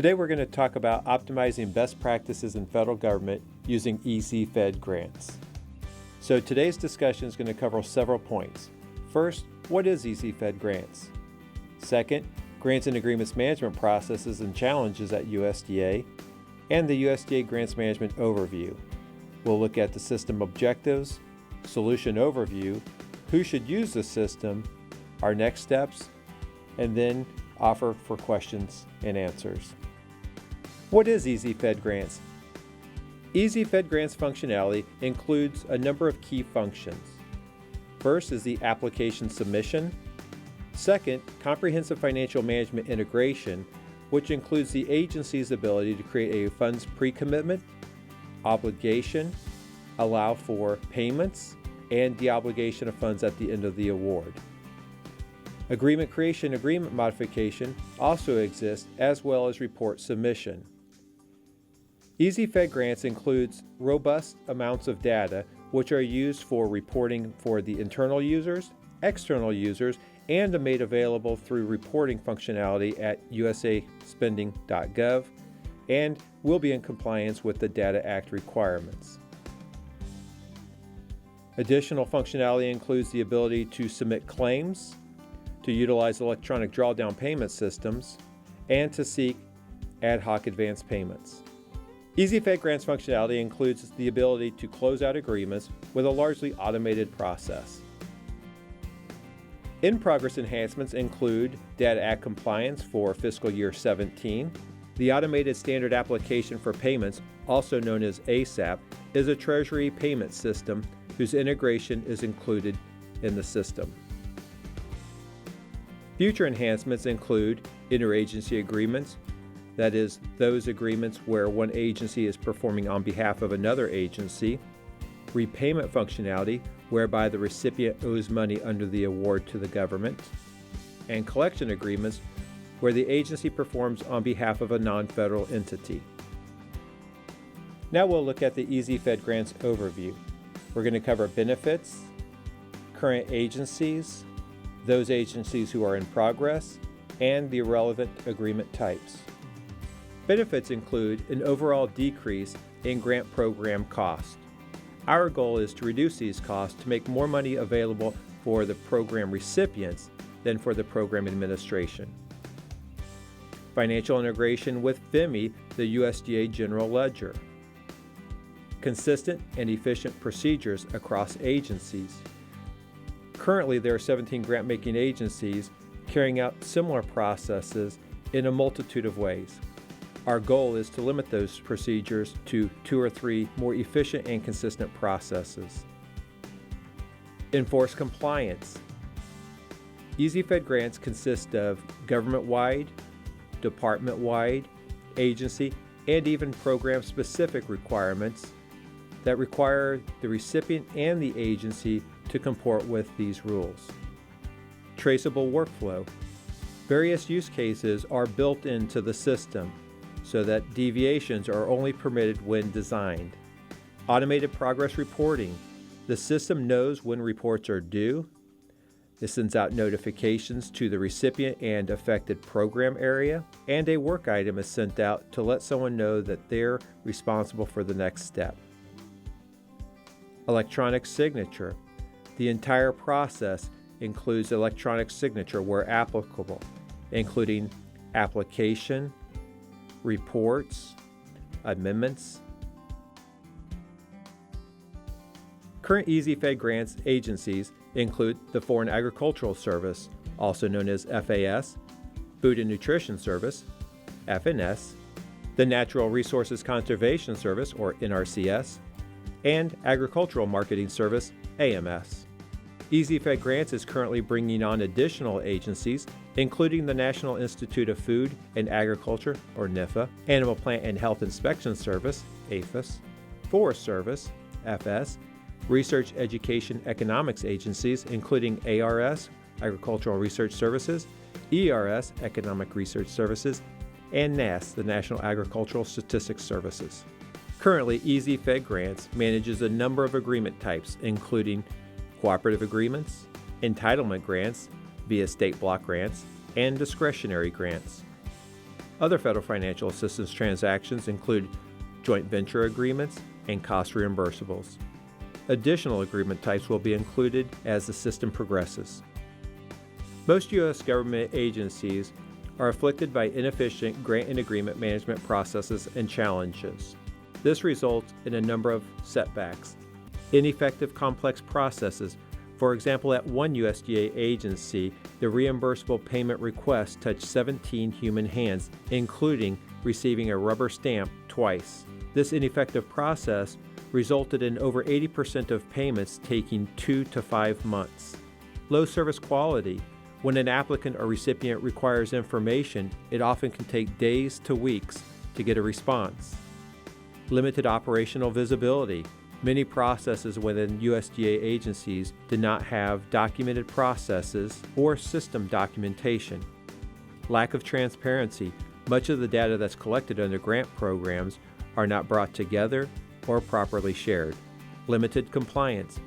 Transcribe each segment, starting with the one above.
Today we're going to talk about optimizing best practices in federal government using ezFedGrants. So today's discussion is going to cover several points. First, what is ezFedGrants? Second, grants and agreements management processes and challenges at USDA, and the USDA grants management overview. We'll look at the system objectives, solution overview, who should use the system, our next steps, and then offer for questions and answers. What is ezFedGrants? ezFedGrants functionality includes a number of key functions. First is the application submission. Second, comprehensive financial management integration, which includes the agency's ability to create a funds pre-commitment, obligation, allow for payments, and the obligation of funds at the end of the award. Agreement creation, agreement modification also exists, as well as report submission. ezFedGrants includes robust amounts of data which are used for reporting for the internal users, external users, and are made available through reporting functionality at usaspending.gov and will be in compliance with the Data Act requirements. Additional functionality includes the ability to submit claims, to utilize electronic drawdown payment systems, and to seek ad hoc advance payments. ezFedGrants functionality includes the ability to close out agreements with a largely automated process. In-progress enhancements include Data Act compliance for fiscal year 17. The Automated Standard Application for Payments, also known as ASAP, is a Treasury payment system whose integration is included in the system. Future enhancements include interagency agreements, that is, those agreements where one agency is performing on behalf of another agency, repayment functionality, whereby the recipient owes money under the award to the government, and collection agreements, where the agency performs on behalf of a non-federal entity. Now we'll look at the ezFedGrants overview. We're going to cover benefits, current agencies, those agencies who are in progress, and the relevant agreement types. Benefits include an overall decrease in grant program cost. Our goal is to reduce these costs to make more money available for the program recipients than for the program administration. Financial integration with FIMI, the USDA General Ledger. Consistent and efficient procedures across agencies. Currently, there are 17 grant-making agencies carrying out similar processes in a multitude of ways. Our goal is to limit those procedures to 2 or 3 more efficient and consistent processes. Enforce compliance. ezFedGrants consist of government-wide, department-wide, agency, and even program-specific requirements that require the recipient and the agency to comport with these rules. Traceable workflow. Various use cases are built into the system so that deviations are only permitted when designed. Automated progress reporting. The system knows when reports are due. It sends out notifications to the recipient and affected program area, and a work item is sent out to let someone know that they're responsible for the next step. Electronic signature. The entire process includes electronic signature where applicable, including application, reports, amendments. Current ezFedGrants agencies include the Foreign Agricultural Service, also known as FAS, Food and Nutrition Service, FNS, the Natural Resources Conservation Service, or NRCS, and Agricultural Marketing Service, AMS. ezFedGrants is currently bringing on additional agencies, including the National Institute of Food and Agriculture, or NIFA, Animal Plant and Health Inspection Service, APHIS, Forest Service, FS, Research Education Economics agencies, including ARS, Agricultural Research Services, ERS, Economic Research Services, and NASS, the National Agricultural Statistics Services. Currently, ezFedGrants manages a number of agreement types, including cooperative agreements, entitlement grants via state block grants, and discretionary grants. Other federal financial assistance transactions include joint venture agreements and cost reimbursables. Additional agreement types will be included as the system progresses. Most U.S. government agencies are afflicted by inefficient grant and agreement management processes and challenges. This results in a number of setbacks. Ineffective complex processes. For example, at one USDA agency, the reimbursable payment request touched 17 human hands, including receiving a rubber stamp twice. This ineffective process resulted in over 80% of payments taking 2 to 5 months. Low service quality. When an applicant or recipient requires information, it often can take days to weeks to get a response. Limited operational visibility. Many processes within USDA agencies do not have documented processes or system documentation. Lack of transparency. Much of the data that's collected under grant programs are not brought together or properly shared. Limited compliance.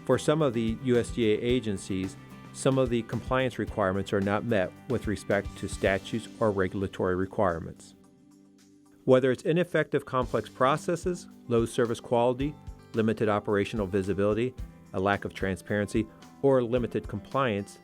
For some of the USDA agencies, some of the compliance requirements are not met with respect to statutes or regulatory requirements. Whether it's ineffective complex processes, low service quality, limited operational visibility, a lack of transparency, or limited compliance,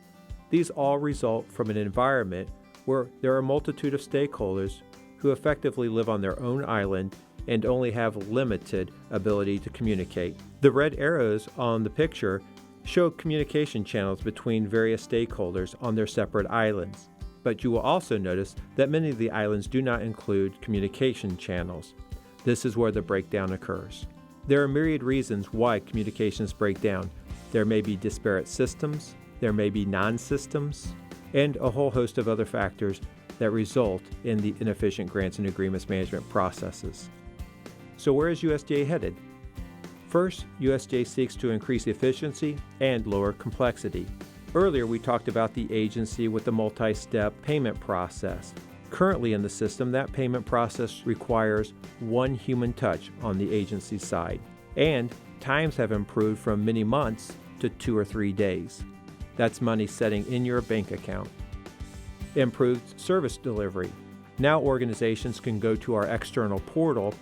these all result from an environment where there are a multitude of stakeholders who effectively live on their own island and only have limited ability to communicate. The red arrows on the picture show communication channels between various stakeholders on their separate islands. But you will also notice that many of the islands do not include communication channels. This is where the breakdown occurs. There are myriad reasons why communications break down. There may be disparate systems, there may be non-systems, and a whole host of other factors that result in the inefficient grants and agreements management processes. So where is USDA headed? First, USDA seeks to increase efficiency and lower complexity. Earlier, we talked about the agency with the multi-step payment process. Currently in the system, that payment process requires one human touch on the agency side, and times have improved from many months to 2 or 3 days. That's money sitting in your bank account. Improved service delivery. Now organizations can go to our external portal,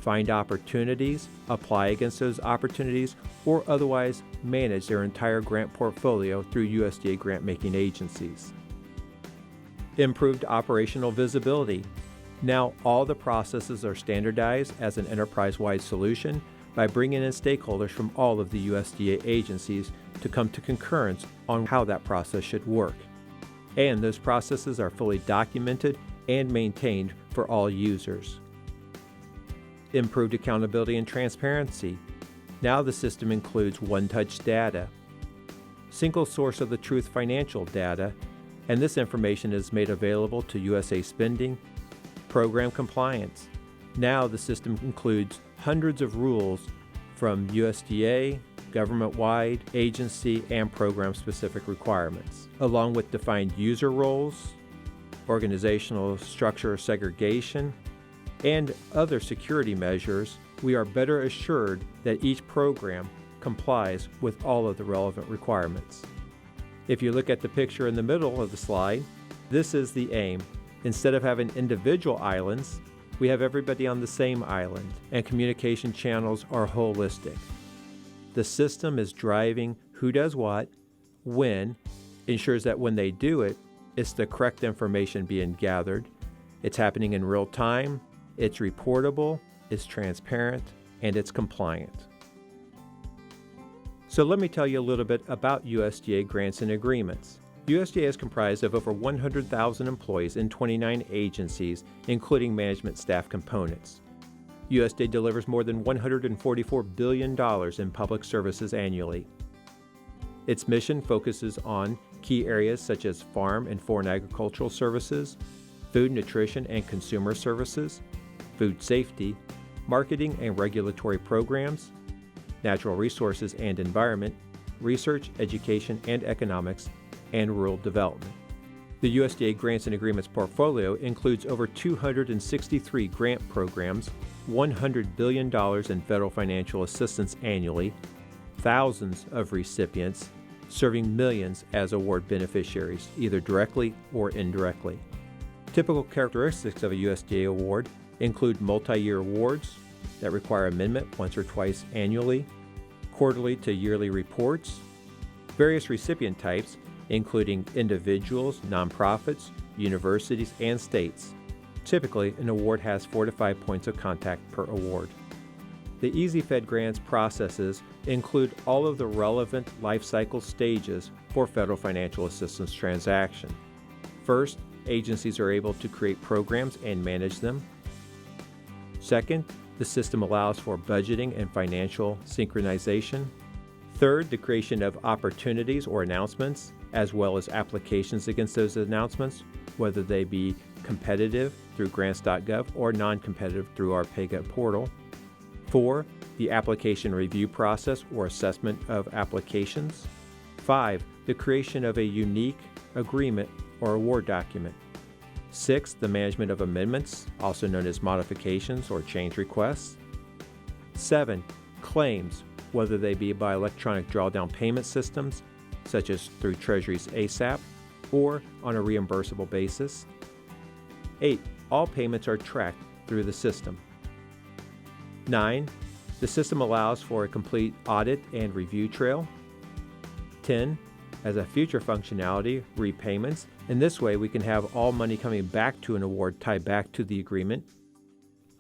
find opportunities, apply against those opportunities, or otherwise manage their entire grant portfolio through USDA grant-making agencies. Improved operational visibility. Now all the processes are standardized as an enterprise-wide solution by bringing in stakeholders from all of the USDA agencies to come to concurrence on how that process should work. And those processes are fully documented and maintained for all users. Improved accountability and transparency. Now the system includes one-touch data, single source of the truth financial data, and this information is made available to USA spending, program compliance. Now the system includes hundreds of rules from USDA, government-wide, agency, and program-specific requirements, along with defined user roles, organizational structure segregation, and other security measures. We are better assured that each program complies with all of the relevant requirements. If you look at the picture in the middle of the slide, this is the aim. Instead of having individual islands, we have everybody on the same island, and communication channels are holistic. The system is driving who does what, when, ensures that when they do it, it's the correct information being gathered, it's happening in real time, it's reportable, it's transparent, and it's compliant. So let me tell you a little bit about USDA grants and agreements. USDA is comprised of over 100,000 employees in 29 agencies, including management staff components. USDA delivers more than $144 billion in public services annually. Its mission focuses on key areas such as farm and foreign agricultural services, food, nutrition, and consumer services, food safety, marketing and regulatory programs, natural resources and environment, research, education and economics, and rural development. The USDA Grants and Agreements portfolio includes over 263 grant programs, $100 billion in federal financial assistance annually, thousands of recipients, serving millions as award beneficiaries, either directly or indirectly. Typical characteristics of a USDA award include multi-year awards that require amendment once or twice annually, quarterly to yearly reports, various recipient types including individuals, nonprofits, universities, and states. Typically, an award has 4 to 5 points of contact per award. The ezFedGrants processes include all of the relevant life cycle stages for federal financial assistance transaction. First, agencies are able to create programs and manage them. Second, the system allows for budgeting and financial synchronization. Third, the creation of opportunities or announcements, as well as applications against those announcements, whether they be competitive through grants.gov or non-competitive through our PAYGA portal. 4, the application review process or assessment of applications. 5, the creation of a unique agreement or award document. 6, the management of amendments, also known as modifications or change requests. 7, claims, whether they be by electronic drawdown payment systems, such as through Treasury's ASAP, or on a reimbursable basis. 8, all payments are tracked through the system. 9, the system allows for a complete audit and review trail. 10, as a future functionality, repayments. In this way, we can have all money coming back to an award tied back to the agreement.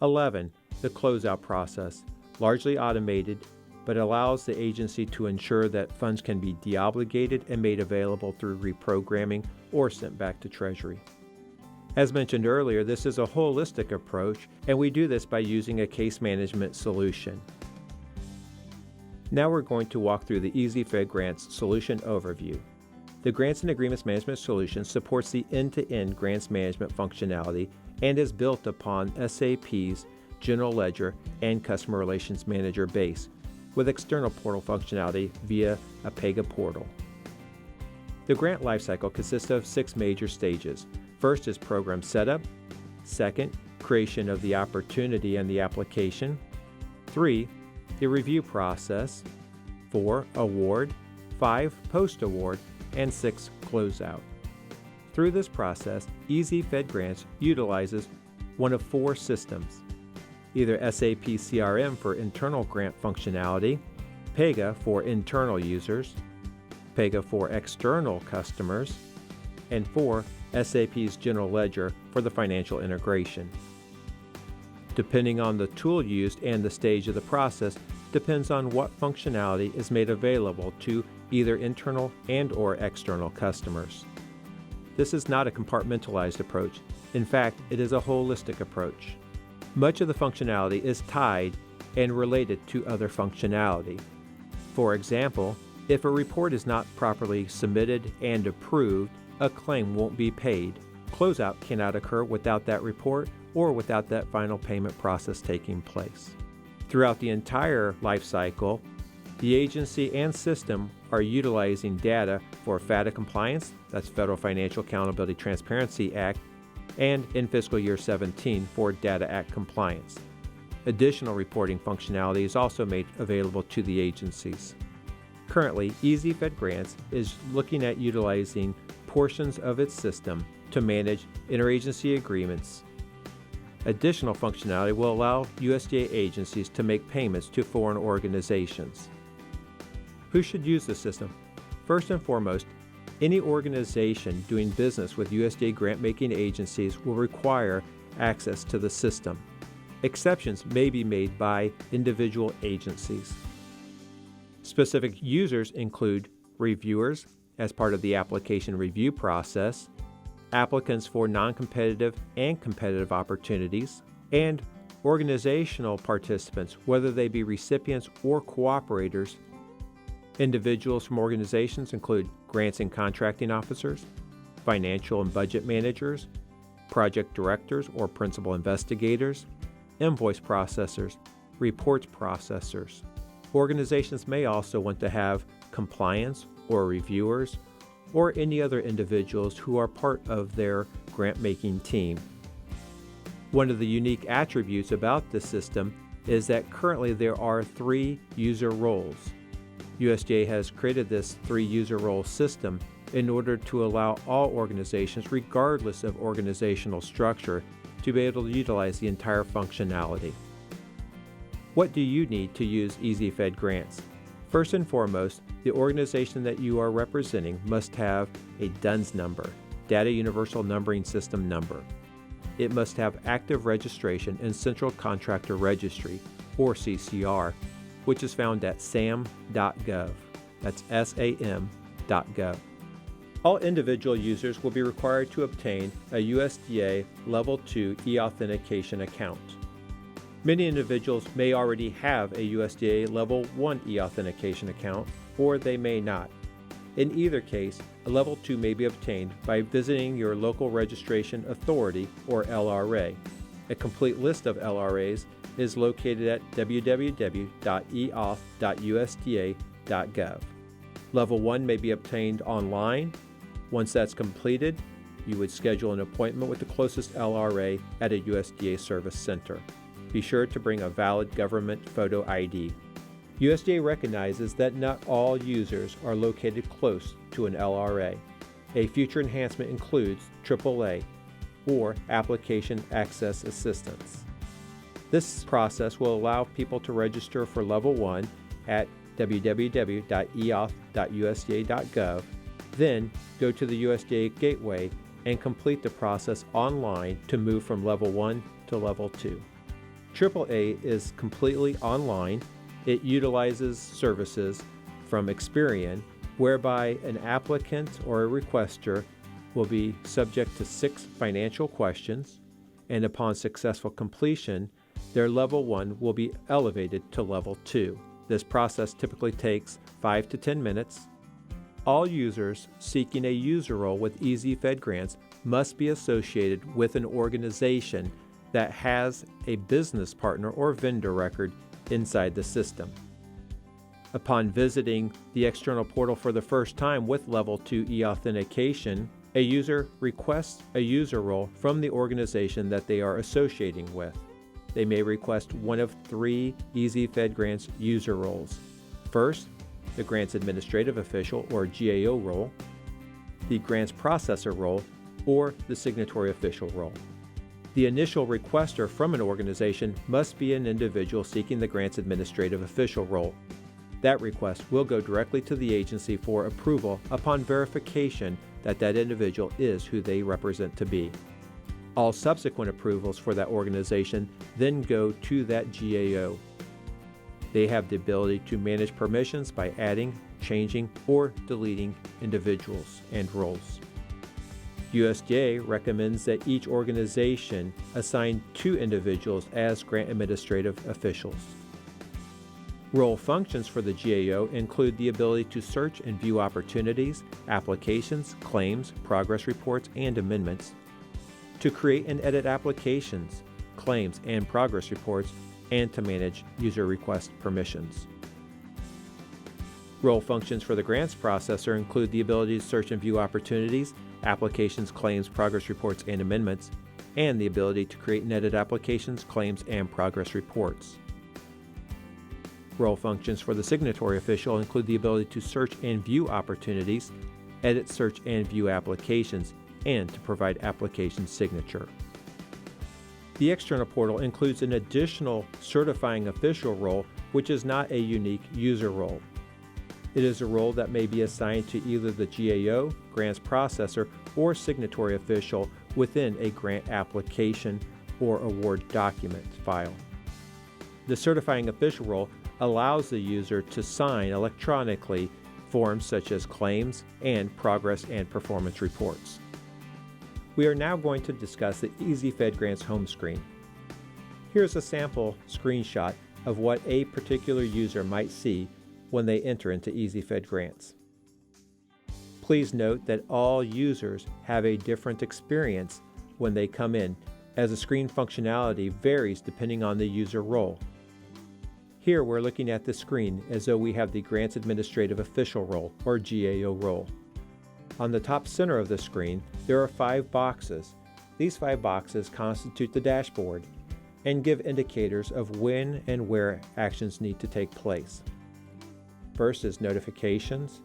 11, the closeout process, largely automated, but allows the agency to ensure that funds can be deobligated and made available through reprogramming or sent back to Treasury. As mentioned earlier, this is a holistic approach, and we do this by using a case management solution. Now we're going to walk through the ezFedGrants solution overview. The Grants and Agreements Management Solution supports the end-to-end grants management functionality and is built upon SAP's General Ledger and Customer Relations Manager base, with external portal functionality via a PAYGA portal. The grant lifecycle consists of 6 major stages. First is program setup. Second, creation of the opportunity and the application. 3, the review process. 4, award. 5, post-award. And 6, closeout. Through this process, ezFedGrants utilizes one of 4 systems: either SAP CRM for internal grant functionality, PAYGA for internal users, PAYGA for external customers, and 4, SAP's General Ledger for the financial integration. Depending on the tool used and the stage of the process depends on what functionality is made available to either internal and/or external customers. This is not a compartmentalized approach. In fact, it is a holistic approach. Much of the functionality is tied and related to other functionality. For example, if a report is not properly submitted and approved, a claim won't be paid. Closeout cannot occur without that report or without that final payment process taking place. Throughout the entire life cycle, the agency and system are utilizing data for FATA compliance, that's Federal Financial Accountability Transparency Act, and in fiscal year 17 for Data Act compliance. Additional reporting functionality is also made available to the agencies. Currently, ezFedGrants is looking at utilizing portions of its system to manage interagency agreements. Additional functionality will allow USDA agencies to make payments to foreign organizations. Who should use the system? First and foremost, any organization doing business with USDA grant-making agencies will require access to the system. Exceptions may be made by individual agencies. Specific users include reviewers as part of the application review process, applicants for non-competitive and competitive opportunities, and organizational participants, whether they be recipients or cooperators. Individuals from organizations include grants and contracting officers, financial and budget managers, project directors or principal investigators, invoice processors, reports processors. Organizations may also want to have compliance or reviewers or any other individuals who are part of their grant-making team. One of the unique attributes about this system is that currently there are 3 user roles. USDA has created this 3 user role system in order to allow all organizations, regardless of organizational structure, to be able to utilize the entire functionality. What do you need to use ezFedGrants? First and foremost, the organization that you are representing must have a DUNS number, Data Universal Numbering System number. It must have active registration in Central Contractor Registry, or CCR, which is found at sam.gov. That's SAM.gov. All individual users will be required to obtain a USDA Level 2 e-authentication account. Many individuals may already have a USDA Level 1 e-authentication account, or they may not. In either case, a Level 2 may be obtained by visiting your local registration authority, or LRA. A complete list of LRAs is located at www.eauth.usda.gov. Level 1 may be obtained online. Once that's completed, you would schedule an appointment with the closest LRA at a USDA service center. Be sure to bring a valid government photo ID. USDA recognizes that not all users are located close to an LRA. A future enhancement includes AAA, or Application Access Assistance. This process will allow people to register for Level 1 at www.eauth.usda.gov, then go to the USDA Gateway and complete the process online to move from Level 1 to Level 2. AAA is completely online. It utilizes services from Experian, whereby an applicant or a requester will be subject to 6 financial questions, and upon successful completion, their Level 1 will be elevated to Level 2. This process typically takes 5 to 10 minutes. All users seeking a user role with ezFedGrants must be associated with an organization that has a business partner or vendor record inside the system. Upon visiting the external portal for the first time with Level 2 e-authentication, a user requests a user role from the organization that they are associating with. They may request one of 3 ezFedGrants user roles. First, the Grants Administrative Official or GAO role, the Grants Processor role, or the Signatory Official role. The initial requester from an organization must be an individual seeking the Grants Administrative Official role. That request will go directly to the agency for approval upon verification that that individual is who they represent to be. All subsequent approvals for that organization then go to that GAO. They have the ability to manage permissions by adding, changing, or deleting individuals and roles. USDA recommends that each organization assign 2 individuals as grant administrative officials. Role functions for the GAO include the ability to search and view opportunities, applications, claims, progress reports, and amendments, to create and edit applications, claims, and progress reports, and to manage user request permissions. Role functions for the grants processor include the ability to search and view opportunities, applications, claims, progress reports, and amendments, and the ability to create and edit applications, claims, and progress reports. Role functions for the signatory official include the ability to search and view opportunities, edit, search, and view applications, and to provide application signature. The external portal includes an additional certifying official role, which is not a unique user role. It is a role that may be assigned to either the GAO, grants processor, or signatory official within a grant application or award document file. The certifying official role allows the user to sign electronically forms such as claims and progress and performance reports. We are now going to discuss the ezFedGrants home screen. Here's a sample screenshot of what a particular user might see when they enter into ezFedGrants. Please note that all users have a different experience when they come in, as the screen functionality varies depending on the user role. Here we're looking at the screen as though we have the Grants Administrative Official role, or GAO role. On the top center of the screen, there are 5 boxes. These 5 boxes constitute the dashboard and give indicators of when and where actions need to take place. First is notifications,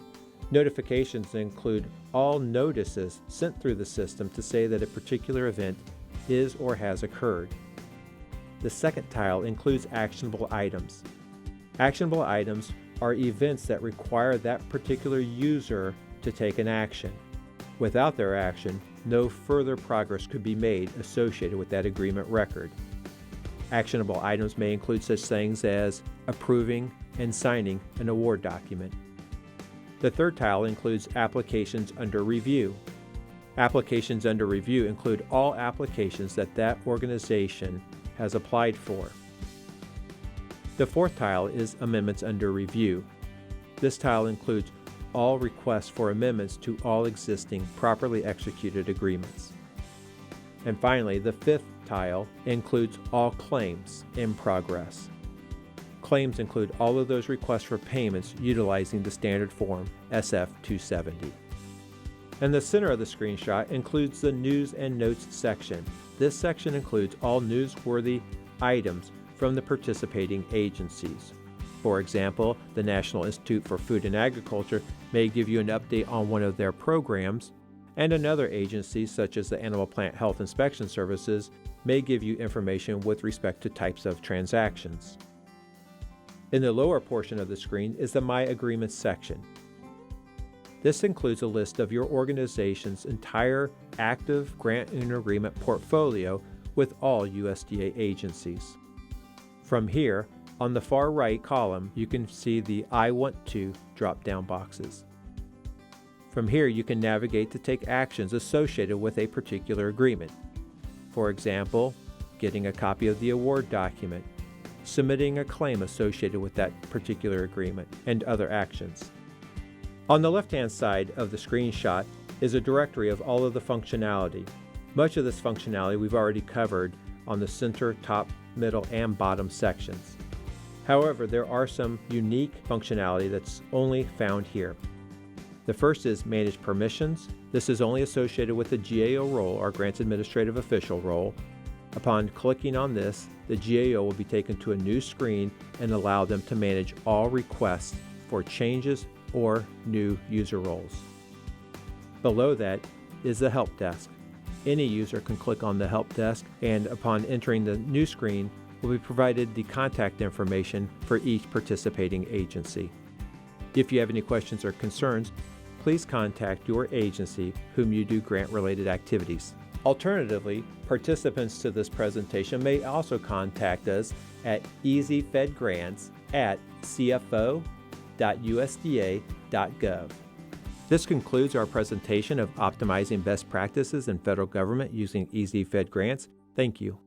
Notifications include all notices sent through the system to say that a particular event is or has occurred. The second tile includes actionable items. Actionable items are events that require that particular user to take an action. Without their action, no further progress could be made associated with that agreement record. Actionable items may include such things as approving and signing an award document. The third tile includes applications under review. Applications under review include all applications that organization has applied for. The fourth tile is amendments under review. This tile includes all requests for amendments to all existing properly executed agreements. And finally, the fifth tile includes all claims in progress. Claims include all of those requests for payments utilizing the standard form SF-270. And the center of the screenshot includes the News and Notes section. This section includes all newsworthy items from the participating agencies. For example, the National Institute for Food and Agriculture may give you an update on one of their programs, and another agency, such as the Animal Plant Health Inspection Services, may give you information with respect to types of transactions. In the lower portion of the screen is the My Agreements section. This includes a list of your organization's entire active grant and agreement portfolio with all USDA agencies. From here, on the far right column, you can see the I Want To drop-down boxes. From here, you can navigate to take actions associated with a particular agreement. For example, getting a copy of the award document, submitting a claim associated with that particular agreement, and other actions. On the left-hand side of the screenshot is a directory of all of the functionality. Much of this functionality we've already covered on the center, top, middle, and bottom sections. However, there are some unique functionality that's only found here. The first is Manage Permissions. This is only associated with the GAO role, or Grants Administrative Official role. Upon clicking on this, the GAO will be taken to a new screen and allow them to manage all requests for changes or new user roles. Below that is the Help Desk. Any user can click on the Help Desk, and upon entering the new screen, will be provided the contact information for each participating agency. If you have any questions or concerns, please contact your agency whom you do grant-related activities. Alternatively, participants to this presentation may also contact us at ezFedGrants@cfo.usda.gov. This concludes our presentation of optimizing best practices in federal government using ezFedGrants. Thank you.